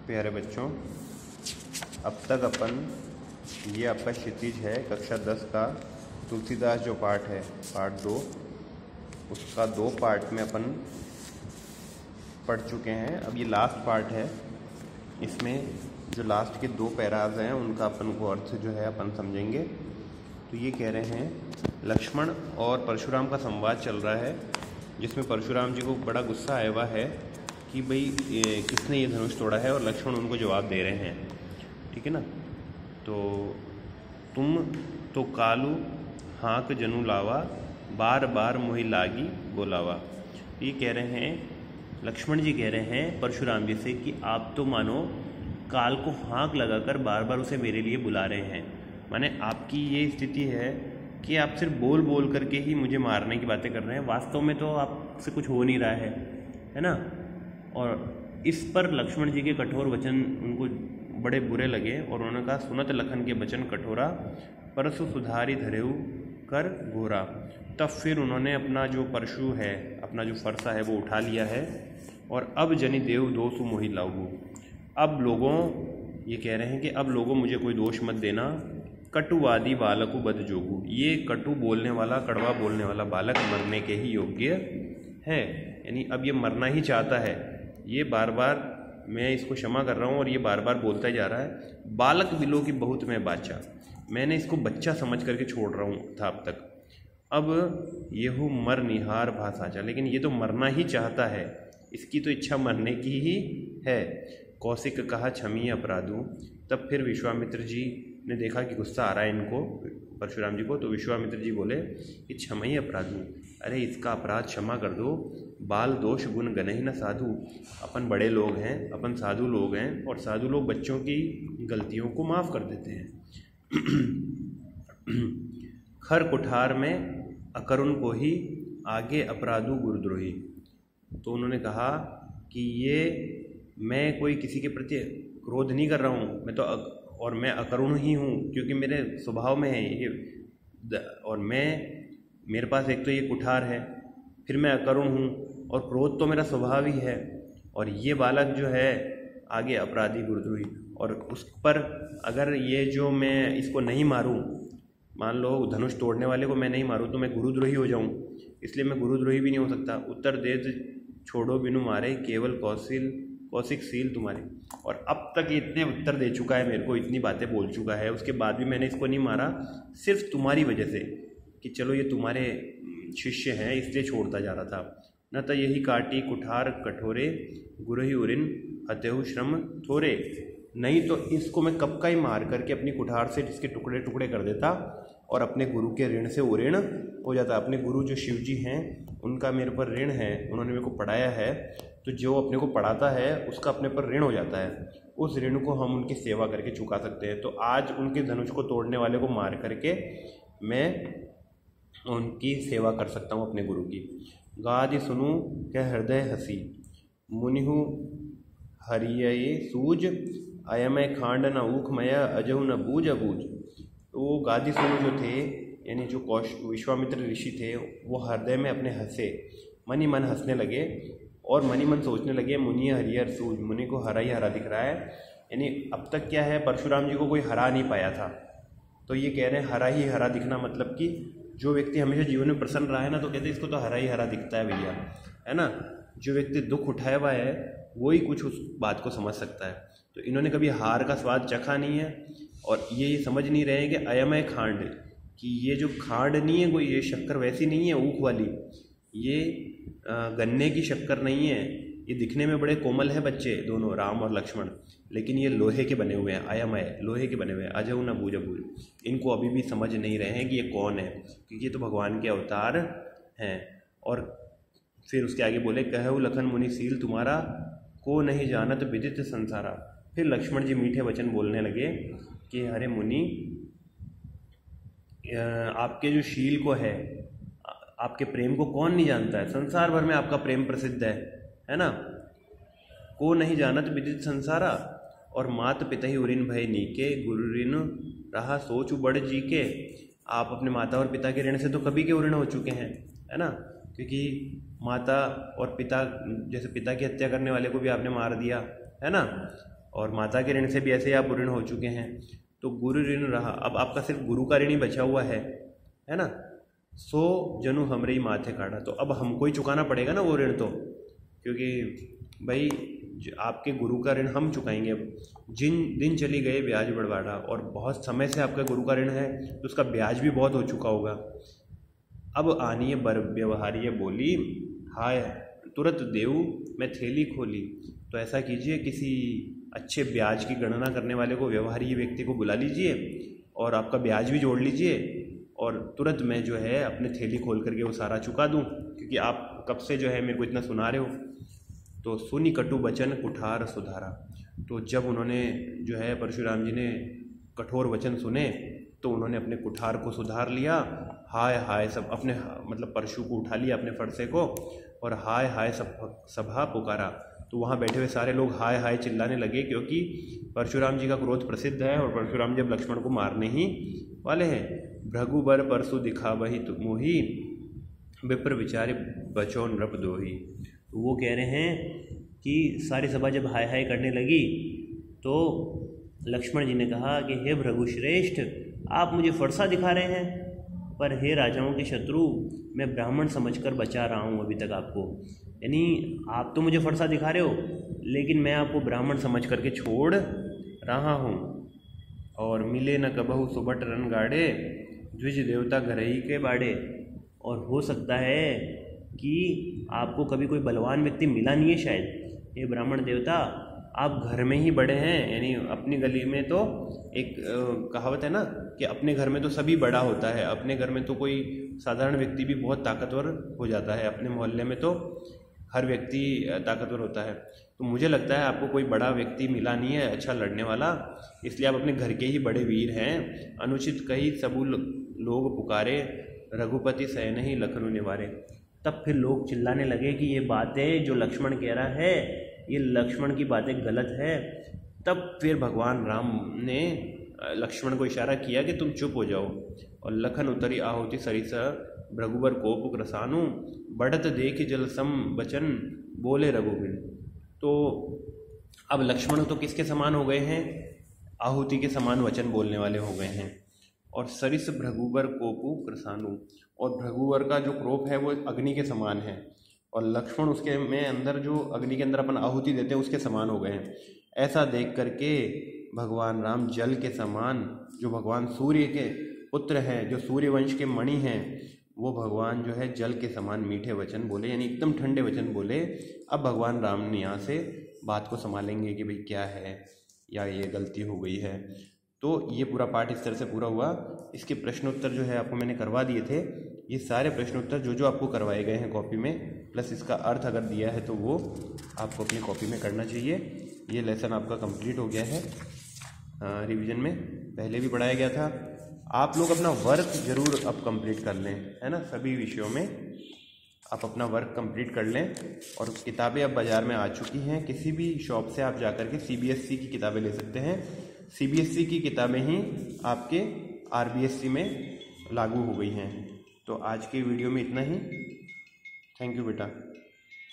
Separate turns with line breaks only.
प्यारे बच्चों, अब तक ये आपका क्षितिज है कक्षा 10 का तुलसीदास जो पाठ है पार्ट 2, उसका 2 पार्ट में अपन पढ़ चुके हैं। अब ये लास्ट पार्ट है। इसमें जो लास्ट के 2 पैराज हैं उनका अपन को अर्थ जो है अपन समझेंगे। तो ये कह रहे हैं, लक्ष्मण और परशुराम का संवाद चल रहा है, जिसमें परशुराम जी को बड़ा गुस्सा आया हुआ है कि भाई किसने ये धनुष तोड़ा है, और लक्ष्मण उनको जवाब दे रहे हैं। ठीक है ना। तो तुम तो कालू हाँक जनु लावा, बार बार मोहि लागी बोलावा। ये कह रहे हैं, लक्ष्मण जी कह रहे हैं परशुराम जी से कि आप तो मानो काल को हाँक लगाकर बार बार उसे मेरे लिए बुला रहे हैं। माने आपकी ये स्थिति है कि आप सिर्फ बोल बोल करके ही मुझे मारने की बातें कर रहे हैं, वास्तव में तो आपसे कुछ हो नहीं रहा है ना। और इस पर लक्ष्मण जी के कठोर वचन उनको बड़े बुरे लगे और उन्होंने कहा, सुनत लखन के वचन कठोरा, परसु सुधारी धरेऊ कर घोरा। तब फिर उन्होंने अपना जो परशु है, अपना जो फरसा है वो उठा लिया है, और अब जनि देव दोषु मोहि लाऊ। अब लोगों, ये कह रहे हैं कि अब लोगों मुझे कोई दोष मत देना, कटुवादी बालकु बद जोगु। ये कटु बोलने वाला, कड़वा बोलने वाला बालक मरने के ही योग्य है। यानी अब ये मरना ही चाहता है। ये बार बार, मैं इसको क्षमा कर रहा हूँ और ये बार बार बोलता ही जा रहा है, बालक बिलो की बहुत मैं बाचा। मैंने इसको बच्चा समझ करके छोड़ रहा हूँ था अब तक। अब येहू मर निहार भासाचा, लेकिन ये तो मरना ही चाहता है, इसकी तो इच्छा मरने की ही है। कौशिक कहा क्षमी अपराधु। तब फिर विश्वामित्र जी ने देखा कि गुस्सा आ रहा है इनको, परशुराम जी को, तो विश्वामित्र जी बोले कि क्षमई अपराधु, अरे इसका अपराध क्षमा कर दो। बाल दोष गुण गनहि न साधु। अपन बड़े लोग हैं, अपन साधु लोग हैं, और साधु लोग बच्चों की गलतियों को माफ़ कर देते हैं। खर कुठार में अकरुण को ही आगे अपराधु गुरुद्रोही। तो उन्होंने कहा कि ये मैं कोई किसी के प्रति क्रोध नहीं कर रहा हूँ, मैं तो और मैं अकरुण ही हूँ, क्योंकि मेरे स्वभाव में है ये। और मेरे पास एक तो ये कुठार है, फिर मैं अकरुण हूँ, और क्रोध तो मेरा स्वभाव ही है। और ये बालक जो है आगे अपराधी गुरुद्रोही, और उस पर अगर ये जो मैं इसको नहीं मारूं, मान लो धनुष तोड़ने वाले को मैं नहीं मारूं, तो मैं गुरुद्रोही हो जाऊं। इसलिए मैं गुरुद्रोही भी नहीं हो सकता। उत्तर देश छोड़ो बिनु मारे, केवल कौशिक सील तुम्हारे। और अब तक ये इतने उत्तर दे चुका है मेरे को, इतनी बातें बोल चुका है, उसके बाद भी मैंने इसको नहीं मारा, सिर्फ तुम्हारी वजह से, कि चलो ये तुम्हारे शिष्य हैं इसलिए छोड़ता जा रहा था। न तो यही काटी कुठार कठोरे, गुरहि उरिन हतेहु श्रम थोरे। नहीं तो इसको मैं कब का ही मार करके अपनी कुठार से इसके टुकड़े टुकड़े कर देता, और अपने गुरु के ऋण से उऋण हो जाता। अपने गुरु जो शिव जी हैं उनका मेरे पर ऋण है, उन्होंने मेरे को पढ़ाया है, तो जो अपने को पढ़ाता है उसका अपने पर ऋण हो जाता है। उस ऋण को हम उनकी सेवा करके चुका सकते हैं। तो आज उनके धनुष को तोड़ने वाले को मार करके मैं उनकी सेवा कर सकता हूँ अपने गुरु की। गादि सुनु कह हृदय हसी, मुनिहु हरिये सूज, अयमय खांड न ऊखमय, अजहु न बूझ अबूझ। तो वो गादि सुनु जो थे, यानी जो विश्वामित्र ऋषि थे, वो हृदय में अपने हंसे, मन ही मन हंसने लगे, और मन ही मन सोचने लगे, मुनि हरियर सूज, मुनि को हरा ही हरा दिख रहा है। यानी अब तक क्या है, परशुराम जी को कोई हरा नहीं पाया था, तो ये कह रहे हैं हरा ही हरा दिखना, मतलब कि जो व्यक्ति हमेशा जीवन में प्रसन्न रहा है ना, तो कहते हैं इसको तो हरा ही हरा दिखता है भैया, है ना। जो व्यक्ति दुख उठाया हुआ है वही कुछ उस बात को समझ सकता है। तो इन्होंने कभी हार का स्वाद चखा नहीं है, और ये समझ नहीं रहे हैं कि अयमय खांड, कि ये जो खांड नहीं है कोई, ये शक्कर वैसी नहीं है ऊख वाली, ये गन्ने की शक्कर नहीं है। ये दिखने में बड़े कोमल है बच्चे दोनों, राम और लक्ष्मण, लेकिन ये लोहे के बने हुए हैं, अयमय लोहे के बने हुए हैं। अजहु न बूझ अबूझ, इनको अभी भी समझ नहीं रहे हैं कि ये कौन है, क्योंकि ये तो भगवान के अवतार हैं। और फिर उसके आगे बोले, कहु लखन मुनि सील तुम्हारा, को नहीं जानत विदित संसारा। फिर लक्ष्मण जी मीठे वचन बोलने लगे कि अरे मुनि, आपके जो शील को है, आपके प्रेम को कौन नहीं जानता है, संसार भर में आपका प्रेम प्रसिद्ध है ना। को नहीं जानत विदित संसारा, और मात पिता ही उरिन भय नीके, गुरु ऋण रहा सोच बड़ जी के। आप अपने माता और पिता के ऋण से तो कभी के उऋण हो चुके हैं, है ना, क्योंकि माता और पिता, जैसे पिता की हत्या करने वाले को भी आपने मार दिया, है ना। और माता के ऋण से भी ऐसे आप ऋण हो चुके हैं, तो गुरु ऋण रहा, अब आपका सिर्फ गुरु का ऋण ही बचा हुआ है ना। सो जनु हमरे ही माथे काढ़ा, तो अब हमको ही चुकाना पड़ेगा ना वो ऋण तो, क्योंकि भाई आपके गुरु का ऋण हम चुकाएंगे। अब जिन दिन चली गए ब्याज बढ़वाड़ा, और बहुत समय से आपका गुरु का ऋण है तो उसका ब्याज भी बहुत हो चुका होगा। अब आनिए बर व्यवहारिय बोली, हाय तुरंत देऊ मैं थैली खोली। तो ऐसा कीजिए, किसी अच्छे ब्याज की गणना करने वाले को, व्यवहारिक व्यक्ति को बुला लीजिए और आपका ब्याज भी जोड़ लीजिए, और तुरंत मैं जो है अपने थैली खोल करके वो सारा चुका दूं, क्योंकि आप कब से जो है मेरे को इतना सुना रहे हो। तो सुनी कटु वचन कुठार सुधारा। तो जब उन्होंने जो है परशुराम जी ने कठोर वचन सुने तो उन्होंने अपने कुठार को सुधार लिया। हाय हाय सब अपने, मतलब परशु को उठा लिया अपने फरसे को, और हाय हाय सब सभा पुकारा। तो वहाँ बैठे हुए सारे लोग हाय हाय चिल्लाने लगे, क्योंकि परशुराम जी का क्रोध प्रसिद्ध है और परशुराम जी अब लक्ष्मण को मारने ही वाले हैं। भृगुबर परशु दिखा वही मोही, विप्र विचारे बचो नृप दोही। तो वो कह रहे हैं कि सारी सभा जब हाय हाय करने लगी तो लक्ष्मण जी ने कहा कि हे भृगुश्रेष्ठ, आप मुझे फरसा दिखा रहे हैं, पर हे राजाओं के शत्रु, मैं ब्राह्मण समझकर बचा रहा हूँ अभी तक आपको। यानी आप तो मुझे फरसा दिखा रहे हो, लेकिन मैं आपको ब्राह्मण समझ करके छोड़ रहा हूँ। और मिले न कबहु सुबट रन गाड़े, द्विज देवता घरही के बाड़े। और हो सकता है कि आपको कभी कोई बलवान व्यक्ति मिला नहीं है शायद। ये ब्राह्मण देवता, आप घर में ही बड़े हैं, यानी अपनी गली में तो एक कहावत है ना कि अपने घर में तो सभी बड़ा होता है, अपने घर में तो कोई साधारण व्यक्ति भी बहुत ताकतवर हो जाता है, अपने मोहल्ले में तो हर व्यक्ति ताकतवर होता है। तो मुझे लगता है आपको कोई बड़ा व्यक्ति मिला नहीं है अच्छा लड़ने वाला, इसलिए आप अपने घर के ही बड़े वीर हैं। अनुचित कही सबू लोग पुकारे, रघुपति सैन ही लखनऊ निवारे। तब फिर लोग चिल्लाने लगे कि ये बातें जो लक्ष्मण कह रहा है, ये लक्ष्मण की बातें गलत है। तब फिर भगवान राम ने लक्ष्मण को इशारा किया कि तुम चुप हो जाओ। और लखन उतरी आहुति सरिसा, भृगुबर कोप रसानु, बढ़त देख जल सम बचन, बोले रघुबिन। तो अब लक्ष्मण तो किसके समान हो गए हैं? आहुति के समान वचन बोलने वाले हो गए हैं। और सरिस भृगुबर कोपु कृसानु, और भृगुवर का जो क्रोप है वो अग्नि के समान है, और लक्ष्मण उसके में अंदर जो अग्नि के अंदर अपन आहुति देते हैं उसके समान हो गए हैं। ऐसा देख करके भगवान राम जल के समान, जो भगवान सूर्य के पुत्र हैं, जो सूर्य वंश के मणि हैं, वो भगवान जो है जल के समान मीठे वचन बोले, यानी एकदम ठंडे वचन बोले। अब भगवान राम ने यहाँ से बात को संभालेंगे कि भाई क्या है या ये गलती हो गई है। तो ये पूरा पाठ इस तरह से पूरा हुआ। इसके प्रश्नोत्तर जो है आपको मैंने करवा दिए थे। ये सारे प्रश्नोत्तर जो आपको करवाए गए हैं कॉपी में, प्लस इसका अर्थ अगर दिया है तो वो आपको अपनी कॉपी में करना चाहिए। ये लेसन आपका कंप्लीट हो गया है। रिवीजन में पहले भी पढ़ाया गया था। आप लोग अपना वर्क ज़रूर अब कंप्लीट कर लें, है ना। सभी विषयों में आप अपना वर्क कंप्लीट कर लें। और किताबें अब बाज़ार में आ चुकी हैं, किसी भी शॉप से आप जा कर के CBSE की किताबें ले सकते हैं। CBSE की किताबें ही आपके RBSE में लागू हो गई हैं। तो आज की वीडियो में इतना ही। थैंक यू बेटा।